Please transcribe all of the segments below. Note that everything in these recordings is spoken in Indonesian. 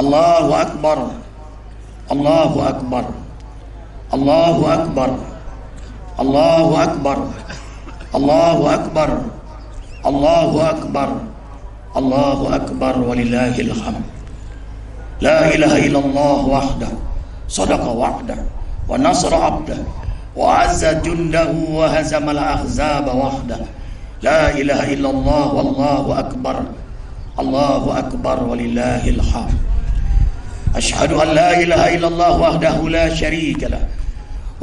Allahu Akbar, Allahu Akbar, Allahu Akbar, Allahu Akbar, Allahu Akbar, Allahu Akbar, Allahu Akbar, walillahil hamd. La ilaha illallah wahdah, sadaqa wa'dah, wa nasra 'abdah, wa 'azza jundahu, wa hazamal ahzaba wahdah. La ilaha illallah wallahu akbar, Allahu akbar, walillahil hamd. Ashhadu an la ilaha illallah wahdahu la syarika lah,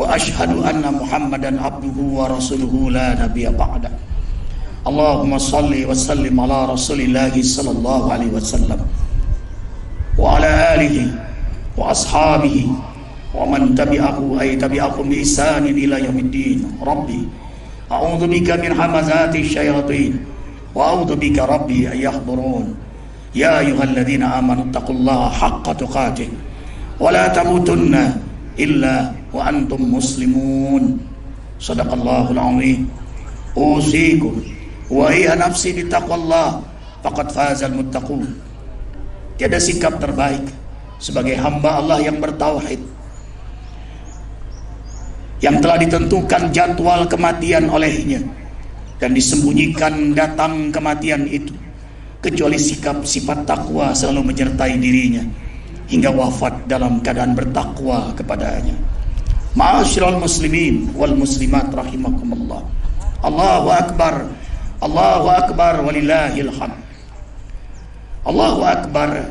wa ashhadu anna Muhammadan abduhu wa rasuluhu la nabiyya ba'da. Allahumma salli wa sallim ala Rasulillah sallallahu alaihi wasallam wa ala alihi wa ashabihi wa man tabi'ahu ay tabi'akum bi ihsanin ila yaumiddin. Rabbi a'udzu bika min hamazati syayatin wa a'udzu bika rabbi ay yahdurun. Ya ayyuhalladzina amanu taqullaha haqqa tuqatih wa la tamutunna illa wa antum muslimun. Shadaqallahul azim. Usikum wa iya nafsi bitaqwallah faqad fazal muttaqun. Tiada sikap terbaik sebagai hamba Allah yang bertauhid, yang telah ditentukan jadwal kematian olehnya dan disembunyikan datang kematian itu, kecuali sikap sifat takwa selalu menyertai dirinya hingga wafat dalam keadaan bertakwa kepadanya. Ma'asyiral muslimin wal muslimat rahimakumullah. Allahu akbar, Allahu akbar, walillahil hamd. Allahu akbar,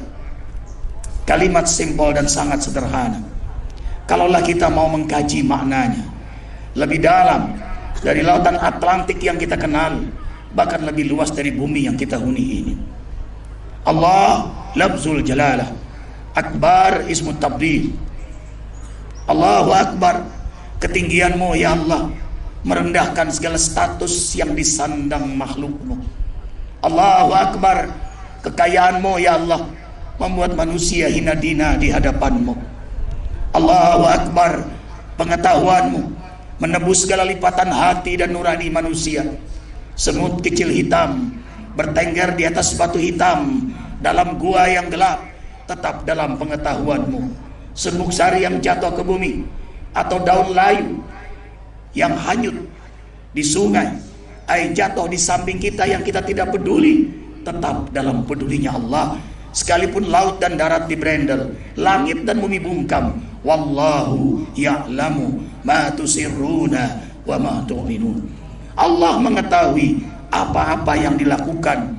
kalimat simpel dan sangat sederhana. Kalaulah kita mau mengkaji maknanya lebih dalam dari lautan Atlantik yang kita kenal, bahkan lebih luas dari bumi yang kita huni ini. Allah lafzul jalalah, akbar ismu tabdil. Allahu akbar, ketinggianmu ya Allah merendahkan segala status yang disandang makhlukmu. Allahu akbar, kekayaanmu ya Allah membuat manusia hina dina di hadapanmu. Allahu akbar, pengetahuanmu menebus segala lipatan hati dan nurani manusia. Semut kecil hitam bertengger di atas batu hitam dalam gua yang gelap, tetap dalam pengetahuanmu. Serbuk sari yang jatuh ke bumi atau daun layu yang hanyut di sungai, air jatuh di samping kita yang kita tidak peduli, tetap dalam pedulinya Allah. Sekalipun laut dan darat diberendel, langit dan bumi bungkam, wallahu ya'lamu ma tusirruna wa ma tu'linun. Allah mengetahui apa-apa yang dilakukan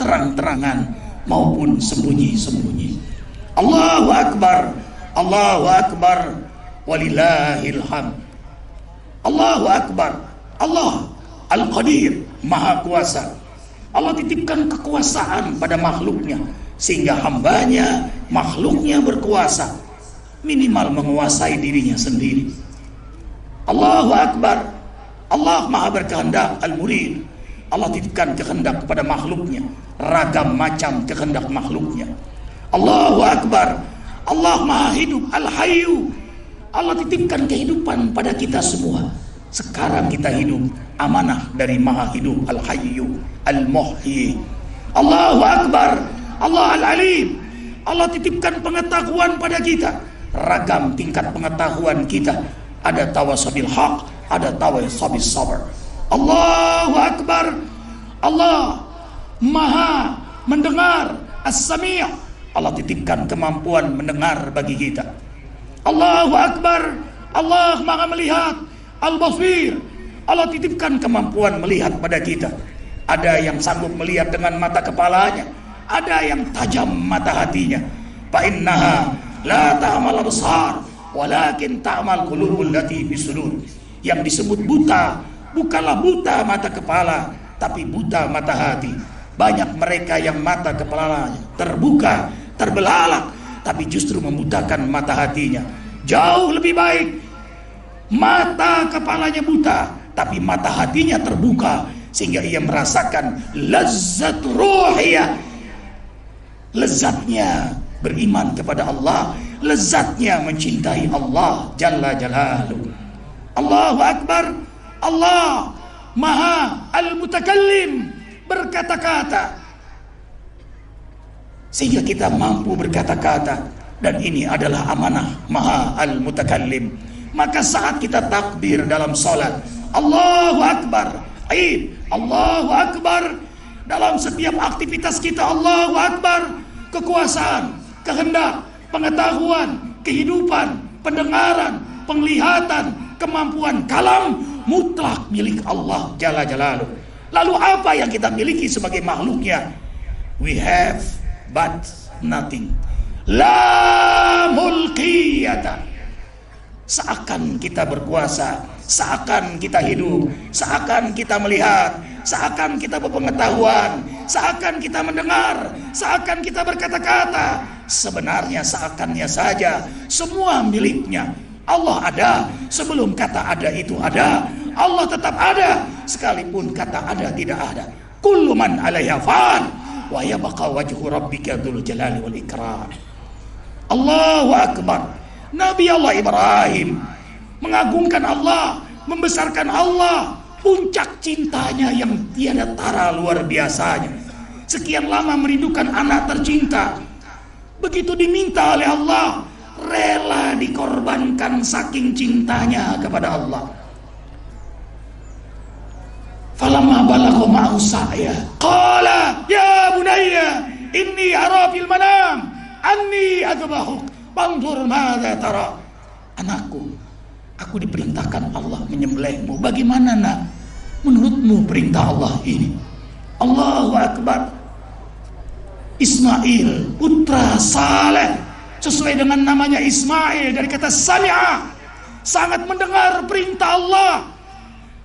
terang-terangan maupun sembunyi-sembunyi. Allahu akbar, Allahu akbar, walillahil hamd. Allahu akbar, Allah Al-Qadir, Maha Kuasa. Allah titipkan kekuasaan pada makhluknya sehingga hambanya, makhluknya berkuasa, minimal menguasai dirinya sendiri. Allahu akbar, Allah Maha berkehendak, Al-Murid. Allah titipkan kehendak kepada makhluknya, ragam macam kehendak makhluknya. Allahu akbar, Allah Maha hidup, Al-Hayyu. Allah titipkan kehidupan pada kita semua. Sekarang kita hidup amanah dari Maha hidup, Al-Hayyu, Al-Muhyi. Allahu akbar, Allah Al-Alim. Allah titipkan pengetahuan pada kita, ragam tingkat pengetahuan kita. Ada tawasabil haq, ada tawasabil sabar. Allahu akbar, Allah Maha mendengar, As-Sami'. Allah titipkan kemampuan mendengar bagi kita. Allahu akbar, Allah Maha melihat, Al-Basir. Allah titipkan kemampuan melihat pada kita. Ada yang sanggup melihat dengan mata kepalanya, ada yang tajam mata hatinya. Fa innaha la ta'mal absar walakin ta'mal qulubul lati fi sudur. Yang disebut buta bukanlah buta mata kepala, tapi buta mata hati. Banyak mereka yang mata kepalanya terbuka, terbelalak, tapi justru membutakan mata hatinya. Jauh lebih baik mata kepalanya buta, tapi mata hatinya terbuka, sehingga ia merasakan lezat ruhiyah, lezatnya beriman kepada Allah, lezatnya mencintai Allah Jalla Jalaluhu. Allahu akbar, Allah Maha Al-Mutakallim, berkata-kata. sehingga kita mampu berkata-kata, dan ini adalah amanah Maha Al-Mutakallim. Maka saat kita takbir dalam salat, Allahu Akbar, Allahu Akbar, dalam setiap aktivitas kita Allahu Akbar, kekuasaan, kehendak, pengetahuan, kehidupan, pendengaran, penglihatan, kemampuan kalam mutlak milik Allah Jalla Jalaluh. Lalu apa yang kita miliki sebagai makhluknya? We have but nothing. La mulkiyata. Seakan kita berkuasa, seakan kita hidup, seakan kita melihat, seakan kita berpengetahuan, seakan kita mendengar, seakan kita berkata-kata. Sebenarnya seakannya saja semua miliknya. Allah ada sebelum kata ada itu ada. Allah tetap ada sekalipun kata ada tidak ada. Kullu man 'alaiha fan wa yabqa wajhu rabbika dzul jalali wal ikram. Allahu Akbar. Nabi Allah Ibrahim mengagungkan Allah, membesarkan Allah, puncak cintanya yang tiada tara luar biasanya. Sekian lama merindukan anak tercinta, begitu diminta oleh Allah, rela dikorbankan saking cintanya kepada Allah. Falamma balagha ma'ahu sa'ya qala ya bunayya inni ara fil manam anni adbahuk fanzur madza tara. Anakku, aku diperintahkan Allah menyembelihmu. Bagaimana nak menurutmu perintah Allah ini? Allahu Akbar. Ismail putra saleh, sesuai dengan namanya Ismail dari kata sami'a, sangat mendengar perintah Allah,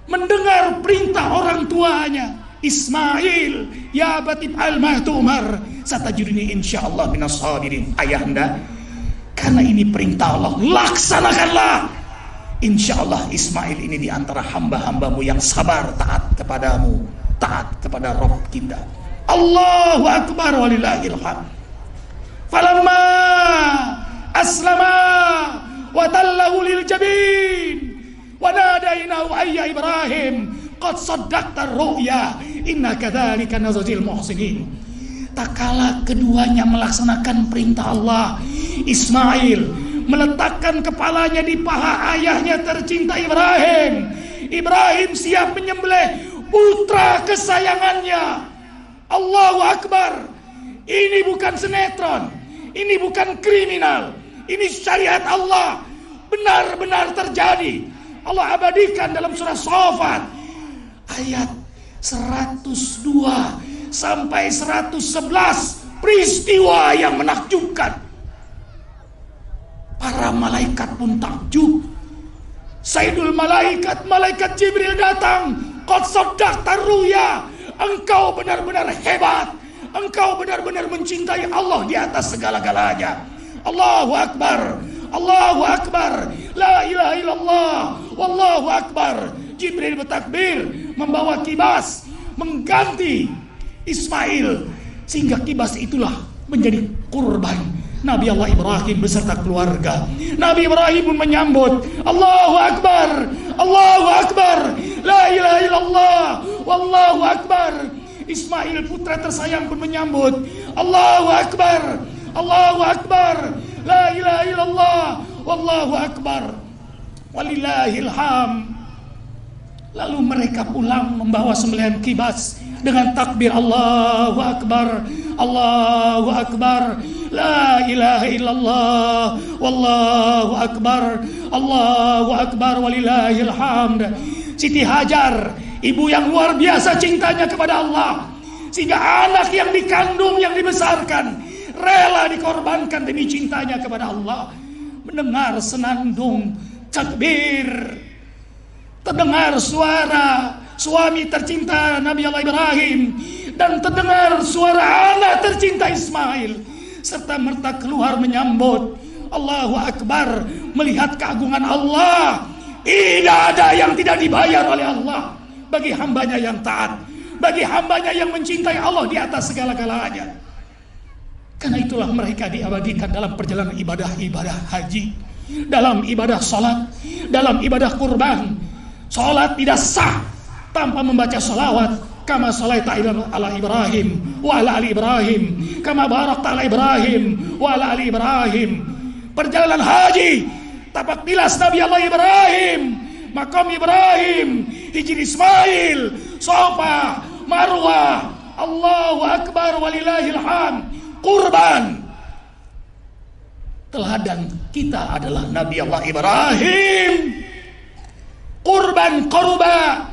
mendengar perintah orang tuanya. Ismail, ya batib al-ma tu'mar satajiduni insyaallah minas sabirin. Ayahanda, karena ini perintah Allah, laksanakanlah. Insyaallah Ismail ini di antara hamba-hambamu yang sabar, taat kepadamu, taat kepada Rabb kita. Allahu Akbar walillahil hamd. Falamma aslama wa tallahu lil jabin wa nadainahu ayya Ibrahim qad saddaqta ar-ru'ya inna kadzalika najzil muhsinin. Tak kala keduanya melaksanakan perintah Allah, Ismail meletakkan kepalanya di paha ayahnya tercinta Ibrahim. Ibrahim siap menyembelih putra kesayangannya. Allahu Akbar. Ini bukan sinetron, ini bukan kriminal, ini syariat Allah, benar-benar terjadi. Allah abadikan dalam surah Shafat ayat 102 sampai 111, peristiwa yang menakjubkan. Para malaikat pun takjub. Sayyidul malaikat, malaikat Jibril datang. Qad saddaqta ruya. Engkau benar-benar hebat. Engkau benar-benar mencintai Allah di atas segala-galanya. Allahu Akbar. Allahu Akbar. La ilaha illallah. Wallahu Akbar. Jibril bertakbir, membawa kibas, mengganti Ismail, sehingga kibas itulah menjadi kurban Nabi Allah Ibrahim beserta keluarga. Nabi Ibrahim pun menyambut, Allahu Akbar, Allahu Akbar, la ilaha illallah, wallahu akbar. Ismail putra tersayang pun menyambut, Allahu Akbar, Allahu Akbar, la ilaha illallah, wallahu akbar, walillahil hamd. Lalu mereka pulang membawa sembelihan kibas dengan takbir Allahu Akbar, Allahu Akbar, la ilaha illallah, wallahu akbar, Allahu Akbar, walillahil hamd. Siti Hajar, ibu yang luar biasa cintanya kepada Allah, sehingga anak yang dikandung, yang dibesarkan, rela dikorbankan demi cintanya kepada Allah. Mendengar senandung takbir, terdengar suara suami tercinta Nabi Allah Ibrahim, dan terdengar suara anak tercinta Ismail, serta merta keluar menyambut Allahu Akbar, melihat keagungan Allah. Tidak ada yang tidak dibayar oleh Allah bagi hambanya yang taat, bagi hambanya yang mencintai Allah di atas segala-galanya. Karena itulah mereka diabadikan dalam perjalanan ibadah-ibadah haji, dalam ibadah salat, dalam ibadah kurban. Salat tidak sah tanpa membaca salawat kama shalaita ala Ibrahim wa ala ali Ibrahim kama barakta ala Ibrahim wa ala ali Ibrahim. Perjalanan haji tapak tilas Nabi Allah Ibrahim, makam Ibrahim, Hijri Ismail, Safa, Marwah, Allahu Akbar walillahil hamd. Kurban. Teladan kita adalah Nabi Allah Ibrahim. Kurban korba,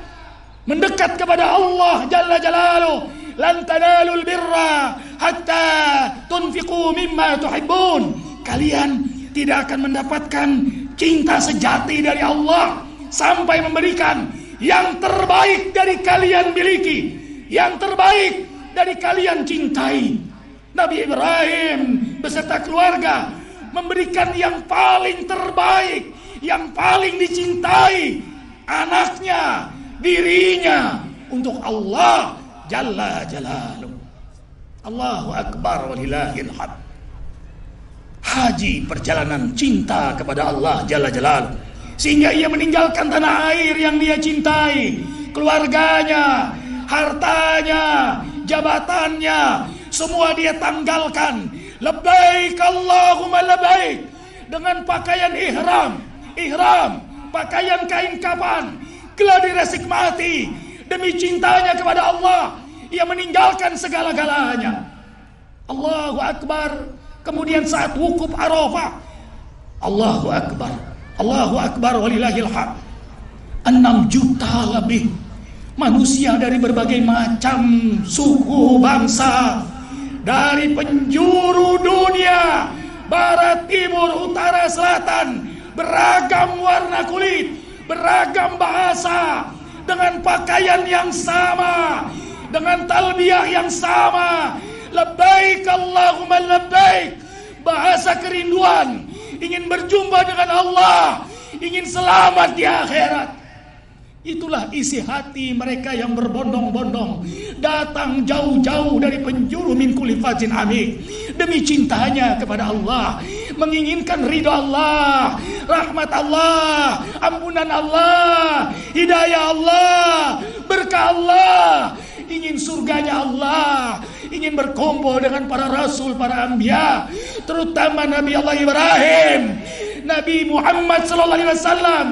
mendekat kepada Allah Jalla Jalaluh. Lan tanalul birra hatta tunfiqu mimma tuhibbun. Kalian tidak akan mendapatkan cinta sejati dari Allah sampai memberikan yang terbaik dari kalian miliki, yang terbaik dari kalian cintai. Nabi Ibrahim beserta keluarga memberikan yang paling terbaik, yang paling dicintai, anaknya, dirinya, untuk Allah Jalla Jalaluh. Allahu Akbar walillahil hamd. Haji perjalanan cinta kepada Allah Jalla Jalaluh, sehingga ia meninggalkan tanah air yang dia cintai, keluarganya, hartanya, jabatannya, semua dia tanggalkan. Labbaik Allahumma labbaik, dengan pakaian ihram, pakaian kain kafan, geladi resik mati demi cintanya kepada Allah. Ia meninggalkan segala-galanya. Allahu Akbar. Kemudian saat wukuf Arafah, Allahu Akbar, Allahu Akbar walillahil hamd. 6 juta lebih manusia dari berbagai macam suku bangsa, dari penjuru dunia, barat, timur, utara, selatan, beragam warna kulit, beragam bahasa, dengan pakaian yang sama, dengan talbiyah yang sama. Labbaik Allahumma labbaik. Bahasa kerinduan, ingin berjumpa dengan Allah, ingin selamat di akhirat. Itulah isi hati mereka yang berbondong-bondong datang jauh-jauh dari penjuru min kulli fajin amik demi cintanya kepada Allah, menginginkan ridha Allah, rahmat Allah, ampunan Allah, hidayah Allah, berkah Allah, ingin surganya Allah, ingin berkumpul dengan para rasul, para anbiya, terutama Nabi Allah Ibrahim, Nabi Muhammad sallallahu alaihi wasallam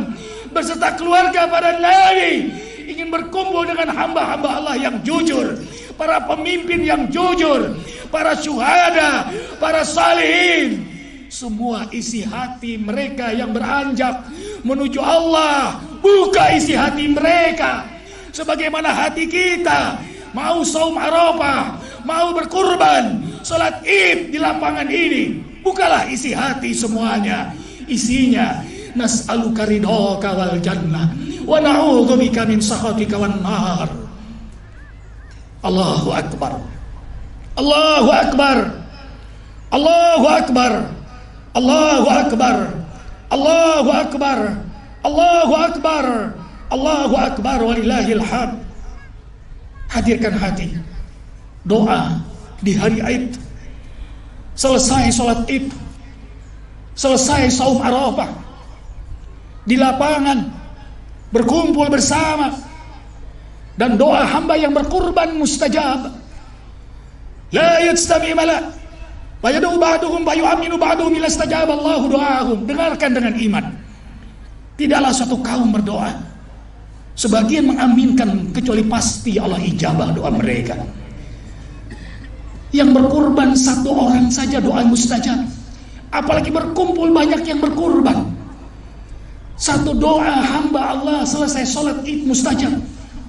beserta keluarga para nabi, ingin berkumpul dengan hamba-hamba Allah yang jujur, para pemimpin yang jujur, para syuhada, para salihin. Semua isi hati mereka yang beranjak menuju Allah. Buka isi hati mereka sebagaimana hati kita mau saum Arafah, mau berkurban, salat Id di lapangan ini. Bukalah isi hati semuanya. Isinya nas'aluka ridhaka wal jannah wa na'udzubika min sakhatika wan nar. Allahu Akbar, Allahu Akbar, Allahu Akbar, Allahu Akbar, Allahu Akbar, Allahu Akbar, Allahu Akbar walillahil hamd. Hadirkan hati, doa di hari Id, selesai sholat Id, selesai saum Arafah, di lapangan berkumpul bersama, dan doa hamba yang berkurban mustajab. La yastami mala wa yadu ba'duhum fa yu'minu ba'duhum ila istajaba Allahu do'ahum. Dengarkan dengan iman. Tidaklah satu kaum berdoa sebagian mengaminkan kecuali pasti Allah ijabah doa mereka. Yang berkurban satu orang saja doa mustajab, apalagi berkumpul banyak yang berkurban. Satu doa hamba Allah selesai sholat Id mustajab.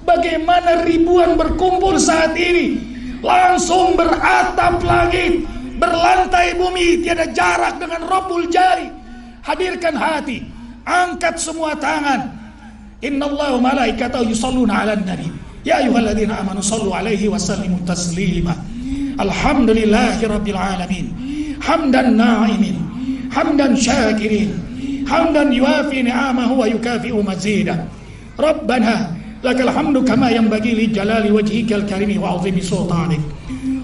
Bagaimana ribuan berkumpul saat ini, langsung beratap langit, berlantai bumi, tiada jarak dengan Rabbul Jari. Hadirkan hati, angkat semua tangan. Innallaha wa malaikatahu yusholluna 'alan nabi ya ayyuhalladzina amanu shallu 'alaihi wa sallimu taslima. Alhamdulillahi rabbil alamin, hamdan na'imin, hamdan syakirin, hamdan yuafi ni'amahu wa yukafi'u mazidah. Rabbana lakal hamdu kama yanbaghi li jalali wajhikal karimi wa 'azimi sultanik.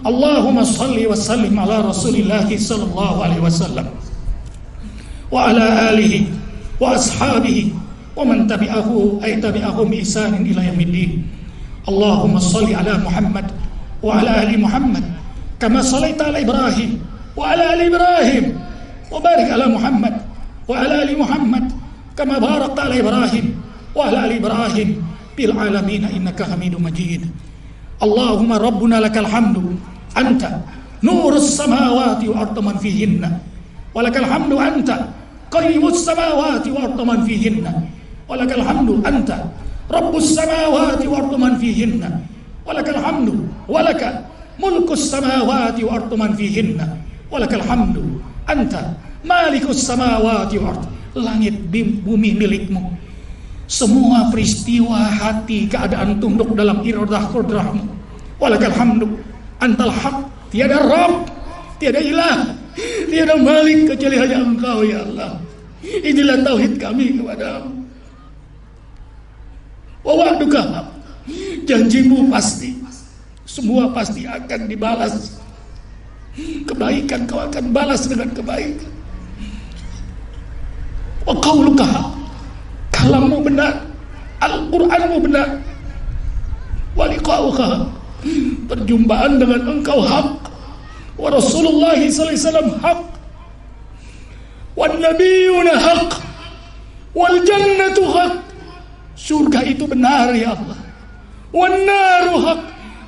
Allahumma shalli wa sallim ala rasulillah sallallahu alaihi wasallam wa ala alihi wa ashabihi wa man tabi'ahu ay tabi'ahum ihsanin ila yaumiddin. Allahumma salli ala Muhammad wa ala ali Muhammad kama sallaita ala Ibrahim wa ala ali Ibrahim wa barik ala Muhammad wa ala ali Muhammad kama barakta ala Ibrahim wa ala ali Ibrahim bil alamin innaka Hamidum Majid. Allahumma rabbuna lakal hamdu anta nurus samawati wa ardu man fihinna wa lakal hamdu anta qayyimus samawati wa ardu man fihinna wa lakal hamdu anta rabbus samawati wa ardu man fihinna wa lakal hamdu wa laka mulkus samawati wa ardu man fihinna wa lakal hamdu anta malikus samawati wa ardu. Langit bumi milikmu, semua peristiwa hati keadaan tunduk dalam iradah qudrahmu. Walakal hamdu antal haq, tiada Rabb, tiada ilah, tiada malik kecuali hanya Engkau ya Allah. Inilah tauhid kami kepadamu. Wa wa'duka haq, janjimu pasti, semua pasti akan dibalas. Kebaikan kau akan balas dengan kebaikan. Wa qauluka haq, kalammu benar, Al-Qur'anmu benar. Wa liqa'uka haq, perjumpaan dengan engkau hak. Wa Rasulullah sallallahu alaihi wasallam hak. Wan nabiyuna haq. Wal jannatu haq, surga itu benar ya Allah. Wan naru haq,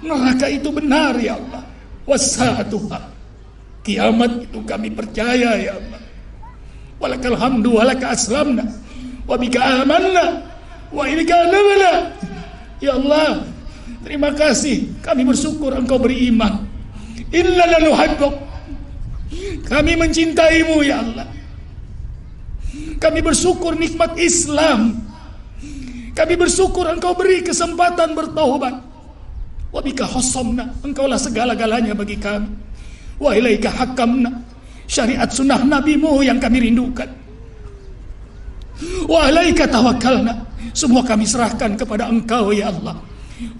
neraka itu benar ya Allah. Was-saatu haq, kiamat itu kami percaya ya Allah. Walakal hamdu walaka aslamna wa bika amanna wa ilaika anabna. Ya Allah, terima kasih, kami bersyukur engkau beriman. Inna lanuhibbuk, kami mencintaimu ya Allah. Kami bersyukur nikmat Islam. Kami bersyukur engkau beri kesempatan bertaubat. Wa bika khasamna, engkaulah segala-galanya bagi kami. Wa ilaika hakamna, syariat sunnah nabimu yang kami rindukan. Wa alaika tawakkalna, semua kami serahkan kepada engkau ya Allah.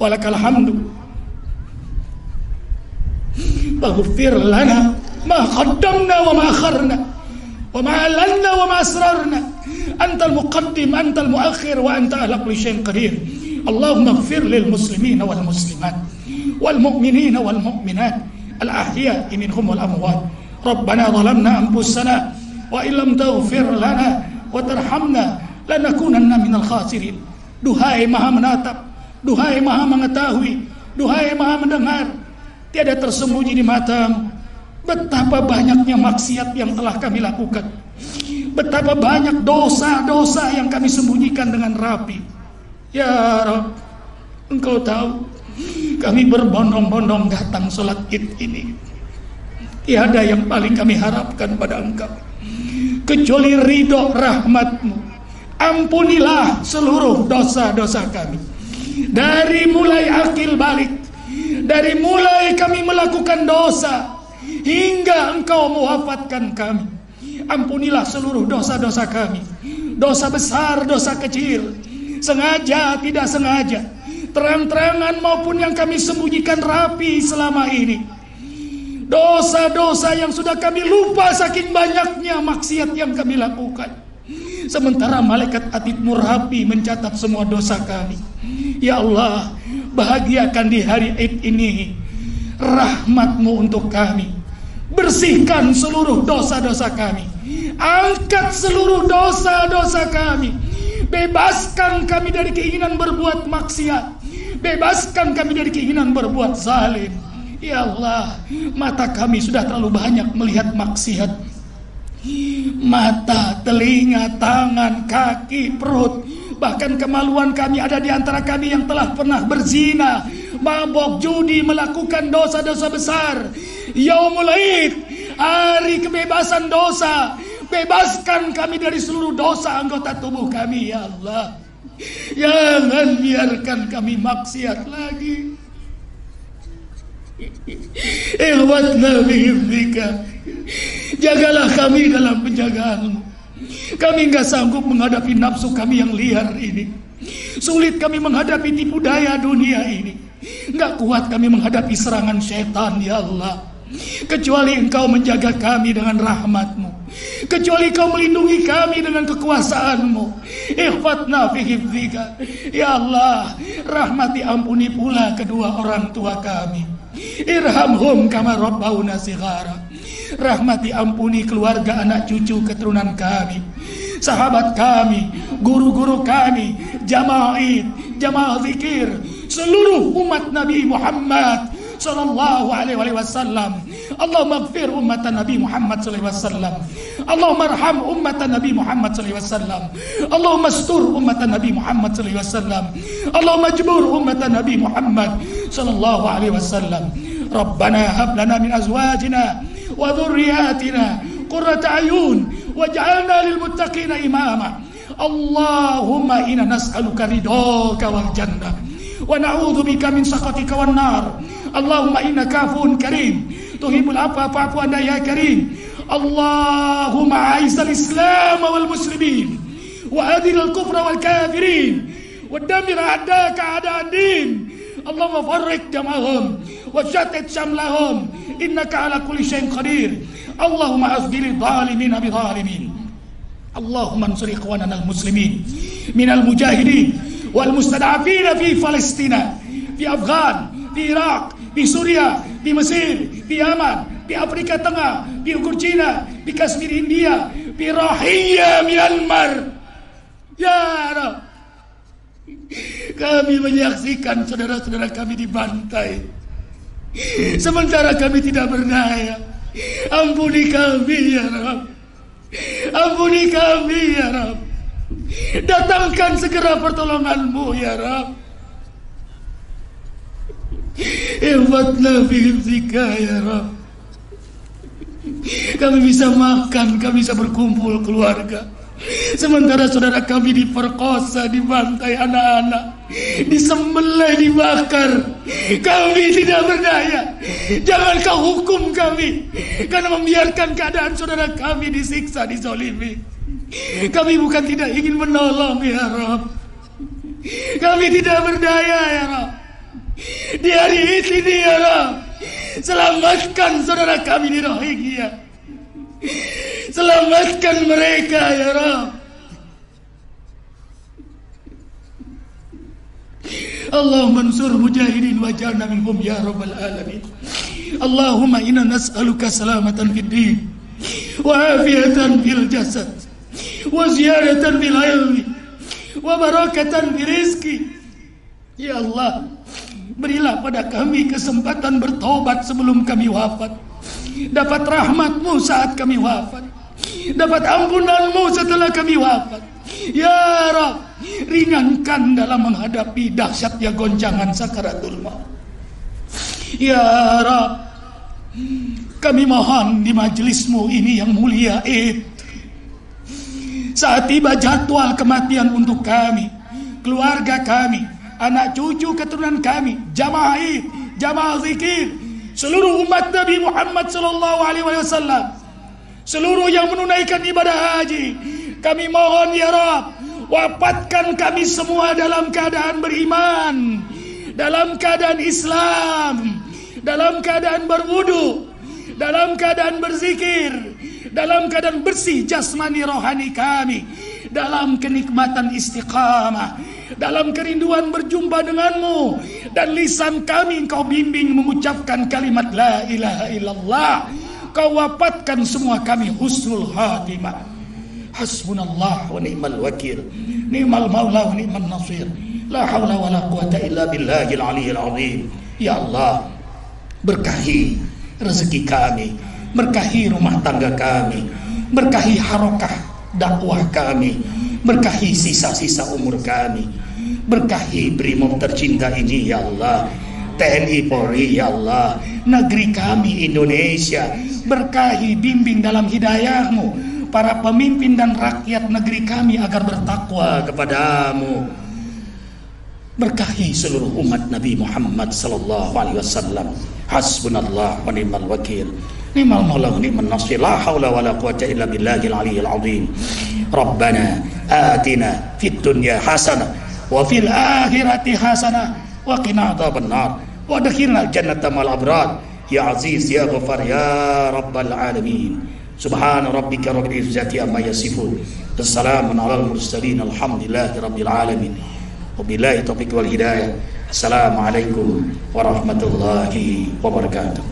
Walakal hamdu faghfir lana ma qaddamna wa ma akharna wa ma alanna wa ma asrarna antal muqaddim antal muakhir wa anta ala kulli syai'in qadir. Allahumma ighfir lil muslimina wal muslimat wal mu'minina wal mu'minat al ahya'i minhum wal amwat. Rabbana zalamna anfusana wa illam taghfir lana wa tarhamna lanakunanna minal khasirin. Duhai Maha menatap, duhai Maha mengetahui, duhai Maha mendengar, tiada tersembunyi di matamu betapa banyaknya maksiat yang telah kami lakukan, betapa banyak dosa-dosa yang kami sembunyikan dengan rapi. Ya Rabb, Engkau tahu, kami berbondong-bondong datang sholat Id ini. Tiada yang paling kami harapkan pada Engkau kecuali ridho rahmat-Mu. Ampunilah seluruh dosa-dosa kami, dari mulai akil balik, dari mulai kami melakukan dosa hingga Engkau mewafatkan kami. Ampunilah seluruh dosa-dosa kami, dosa besar, dosa kecil, sengaja, tidak sengaja, terang-terangan maupun yang kami sembunyikan rapi selama ini. Dosa-dosa yang sudah kami lupa saking banyaknya maksiat yang kami lakukan, sementara malaikat atid-Mu rapi mencatat semua dosa kami. Ya Allah, bahagiakan di hari Id ini rahmat-Mu untuk kami. Bersihkan seluruh dosa-dosa kami, angkat seluruh dosa-dosa kami, bebaskan kami dari keinginan berbuat maksiat, bebaskan kami dari keinginan berbuat zalim. Ya Allah, mata kami sudah terlalu banyak melihat maksiat. Mata, telinga, tangan, kaki, perut, bahkan kemaluan kami ada di antara kami yang telah pernah berzina, mabok, judi, melakukan dosa-dosa besar. Yaumul Id, hari kebebasan dosa, bebaskan kami dari seluruh dosa anggota tubuh kami ya Allah. Jangan biarkan kami maksiat lagi. Ihwatna bihifdika, jagalah kami dalam penjagaan-Mu. Kami enggak sanggup menghadapi nafsu kami yang liar ini. Sulit kami menghadapi tipu daya dunia ini. Enggak kuat kami menghadapi serangan syaitan ya Allah, kecuali Engkau menjaga kami dengan rahmat-Mu. kecuali Kau melindungi kami dengan kekuasaan-Mu. Ihfatna fi hifdzika. Ya Allah, rahmati ampuni pula kedua orang tua kami. Irhamhum kama rabbauna shighara. Rahmati ampuni keluarga, anak cucu keturunan kami, sahabat kami, guru-guru kami, jamaah id, jamaah zikir, seluruh umat Nabi Muhammad sallallahu alaihi wasallam. Allahumma ighfir ummat Nabi Muhammad sallallahu alaihi wasallam. Allahumma arham ummat Nabi Muhammad sallallahu alaihi wasallam. Allahumma astur ummat Nabi Muhammad sallallahu alaihi wasallam. Allahumma ajbur ummat Nabi Muhammad sallallahu alaihi wasallam. Rabbana hab lana min azwajina wa dhurriyyatina qurrata ayun waj'alna lil muttaqina imama. Allahumma inna nas'aluka ridhaka wal jannah wa na'udzu bika min sakhatika wan nar. Allahumma innaka afuwun karim tuhibbul afwa fa'fu anna ya karim. Allahumma a'izzal islam wal muslimin wa adhil kufra wal kafirin wa dammir a'daka a'da'ad din. Allahumma farriq jama'ahum wa shattit shamlahum innaka ala kulli syai'in qadir. Allahumma afdhil dhalimin bi dhalimin. Allahumma ansur ikhwanana al-muslimin minal mujahidin wal mustada'afin fi Palestina, fi Afghan, fi Iraq, di Suria, di Mesir, di Yaman, di Afrika Tengah, di Ugur Cina, di Kashmir India, di Rohingya Myanmar. Ya Rabb, kami menyaksikan saudara-saudara kami dibantai, sementara kami tidak berdaya. Ampuni kami ya Rabb, ampuni kami ya Rabb. Datangkan segera pertolongan-Mu ya Rabb. Ihfatna fi hifdzika ya Rabb. Kami bisa makan, kami bisa berkumpul keluarga, sementara saudara kami diperkosa, dibantai anak-anak, disembelih, dibakar. Kami tidak berdaya. Jangan Kau hukum kami karena membiarkan keadaan saudara kami disiksa, dizalimi. Kami bukan tidak ingin menolong ya Rabb, kami tidak berdaya ya Rabb. Di hari ini ya Rabb, selamatkan saudara kami di Rohingya, selamatkan mereka ya Rabb. Allahumma ansur mujahidin waj'alna minhum ya rabbal alamin. Allahumma inna nas'aluka salamatan fid din wa afiyatan fil jasad wa ziyadatan fil ilmi wa barakatan fil rizqi. Ya Allah, berilah pada kami kesempatan bertobat sebelum kami wafat, dapat rahmat-Mu saat kami wafat, dapat ampunan-Mu setelah kami wafat. Ya Rabb, ringankan dalam menghadapi dahsyatnya goncangan sakaratul maut. Ya Rabb, kami mohon di majelis-Mu ini yang mulia itu, saat tiba jadwal kematian untuk kami, keluarga kami, anak cucu keturunan kami, jamaah id, jamaah zikir, seluruh umat Nabi Muhammad sallallahu alaihi wasallam, seluruh yang menunaikan ibadah haji, kami mohon ya Rabb, wafatkan kami semua dalam keadaan beriman, dalam keadaan Islam, dalam keadaan berwudu, dalam keadaan berzikir, dalam keadaan bersih jasmani rohani kami, dalam kenikmatan istiqamah, dalam kerinduan berjumpa denganmu, dan lisan kami Engkau bimbing mengucapkan kalimat la ilaha illallah. Kau wafatkan semua kami husnul khatimah. Hasbunallah wa ni'mal wakil, ni'mal maula wa ni'man nasir, la hawla wa la quwata illa billahil aliyyil azim. Ya Allah, berkahi rezeki kami, berkahi rumah tangga kami, berkahi harokah dakwah kami, berkahi sisa-sisa umur kami, berkahi Brimob tercinta ini ya Allah, TNI Polri ya Allah, negeri kami Indonesia, berkahi, bimbing dalam hidayah-Mu para pemimpin dan rakyat negeri kami agar bertakwa kepadamu. Berkahi seluruh umat Nabi Muhammad sallallahu alaihi wasallam. Hasbunallah wa ni'mal wakil, ni'mal maula wa ni'man nasir, la haula wa la quwata illa billahil aliyyil azim. Rabbana atina fid dunya hasanah wa fil akhirati hasanah wa qina adzabannar wa adkhilna jannata ma'al abrar ya aziz ya ghafar ya rabbal alamin. Subhana rabbika rabbil izzati amma yasifun. Wassalamun alal mursalin. Alhamdulillahi rabbil alamin. Wabillahi taufiq wal hidayah. Assalamualaikum warahmatullahi wabarakatuh.